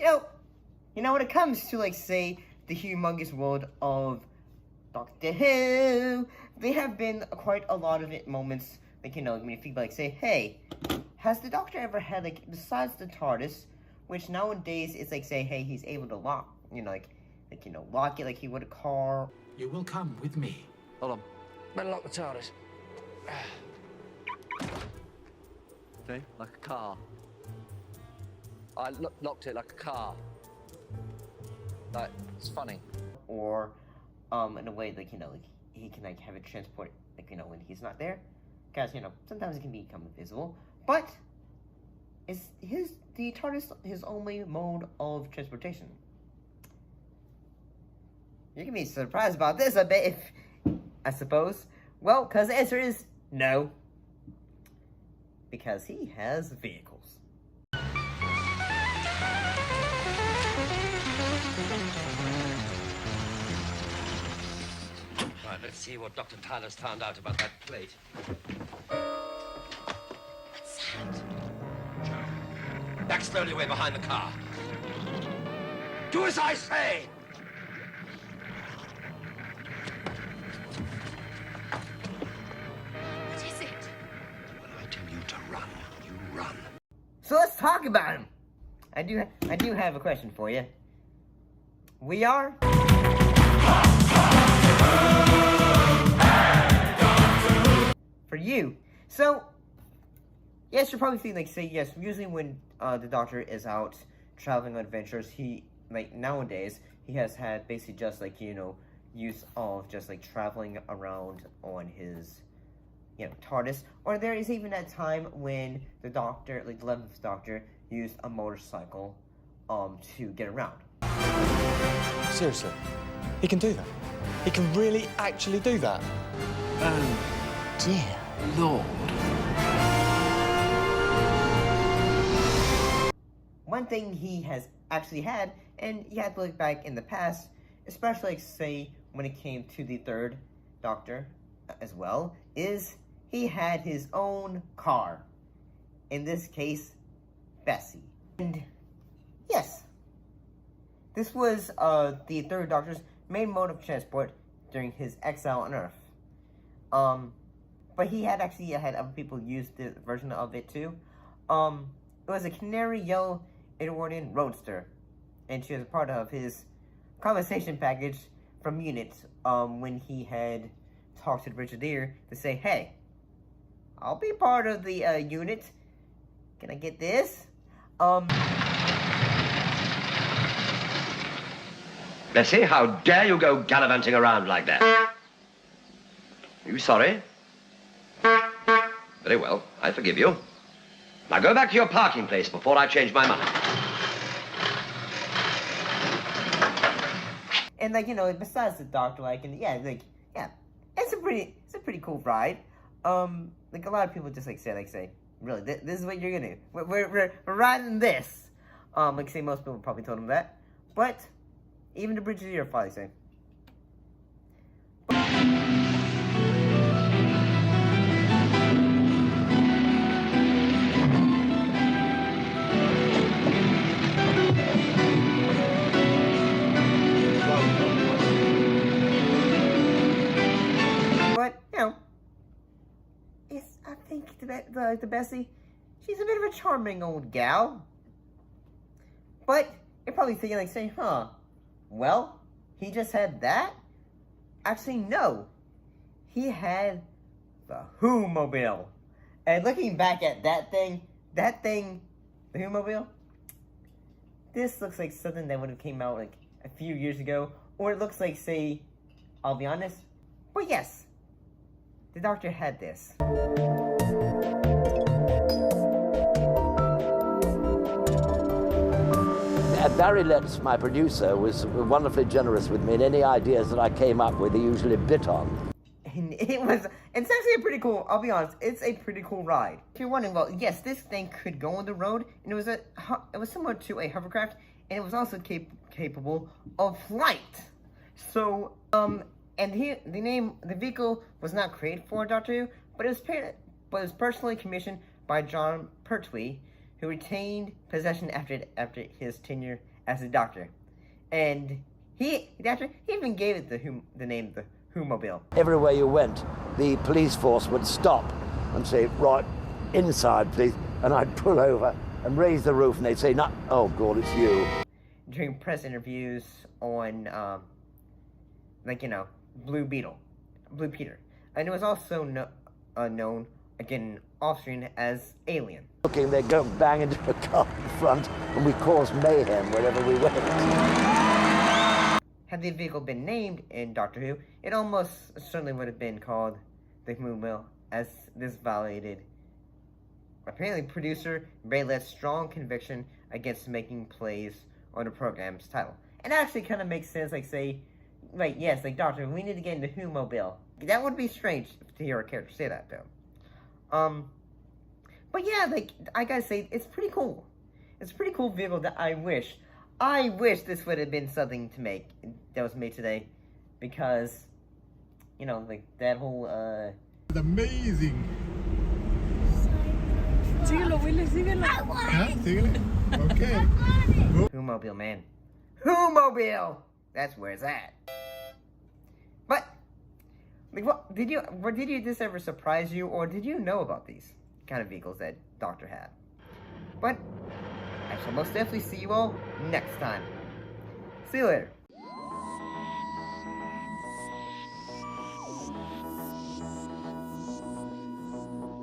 you know, when it comes to, like, say, the humongous world of Doctor Who, there have been quite a lot of moments, like, you know, when you think, like, say, hey, has the Doctor ever had, like, besides the TARDIS, which nowadays it's like, say, hey, he's able to lock, you know, lock it like he would a car. You will come with me. Hold on. Better lock the TARDIS. See? Like a car. I locked it like a car. Like, it's funny. Or, in a way, like, you know, like, he can, like, have it transport, like, you know, when he's not there. Because, you know, sometimes it can become invisible. But, is the TARDIS his only mode of transportation? You're gonna be surprised about this, I bet, I suppose. Well, because the answer is no. Because he has vehicles. Right, let's see what Dr. Tyler's found out about that plate. What's that? Back slowly away behind the car. Do as I say! What is it? When I tell you to run, you run. So let's talk about him. I do have a question for you. We are... for you. So, yes, you're probably thinking, like, say, yes, usually when the Doctor is out traveling on adventures, he, like, nowadays, he has had basically just, like, you know, use of just, like, traveling around on his, you know, TARDIS. Or there is even that time when the Doctor, like, the 11th Doctor, used a motorcycle, to get around. Seriously, he can do that? He can really actually do that? Oh, dear Lord. One thing he has actually had, and you have to look back in the past, especially, like, say, when it came to the 3rd Doctor as well, is he had his own car. In this case, Bessie. And yes, this was the 3rd Doctor's main mode of transport during his exile on Earth. But he had actually had other people use the version of it too. It was a canary yellow Edwardian Roadster, and she was a part of his conversation package from Unit when he had talked to the Brigadier to say, hey, I'll be part of the unit. Can I get this? Bessie, how dare you go gallivanting around like that? Are you sorry? Very well, I forgive you. Now go back to your parking place before I change my mind. And, like, you know, besides the Doctor, like, and yeah, it's a pretty cool ride. Like, a lot of people just, like, say, really, this is what you're gonna do. We're riding this. Like, say, most people probably told him that. But, even the Brigadier probably say. But, you know, I think the Bessie, she's a bit of a charming old gal. But you're probably thinking, like, saying, huh, well, he just had that? Actually, no. He had the Whomobile. And looking back at that thing, the Whomobile, this looks like something that would have came out, like, a few years ago. Or it looks like, say, I'll be honest, but yes, the Doctor had this. Barry Letts, my producer, was wonderfully generous with me, and any ideas that I came up with, he usually bit on. And it's actually a pretty cool, I'll be honest, it's a pretty cool ride. If you're wondering, well, yes, this thing could go on the road, and it was similar to a hovercraft, and it was also capable of flight. So, and the vehicle was not created for Doctor Who, but it was personally commissioned by John Pertwee, who retained possession after his tenure as the Doctor. And he even gave it the name the Whomobile. Everywhere you went, the police force would stop and say, right, inside, please. And I'd pull over and raise the roof, and they'd say, no, oh, God, it's you. During press interviews on, Blue Peter. And it was also known, again, off-screen as Alien. Looking, they'd go bang into a car in front, and we caused mayhem wherever we went. Had the vehicle been named in Doctor Who, it almost certainly would have been called the Whomobile, as this violated, apparently, producer Baylett's strong conviction against making plays on the program's title. And actually kind of makes sense, Doctor, we need to get into Whomobile. That would be strange to hear a character say that, though. But yeah, I gotta say, it's pretty cool. It's a pretty cool vehicle that I wish this would have been something that was made today. Because, that whole, Amazing. Síguelo, Willy, síguelo. Okay. Whomobile, man. Whomobile! That's where it's at. But, did this ever surprise you, or did you know about these kind of vehicles that Doctor had? But, I shall most definitely see you all next time. See you later.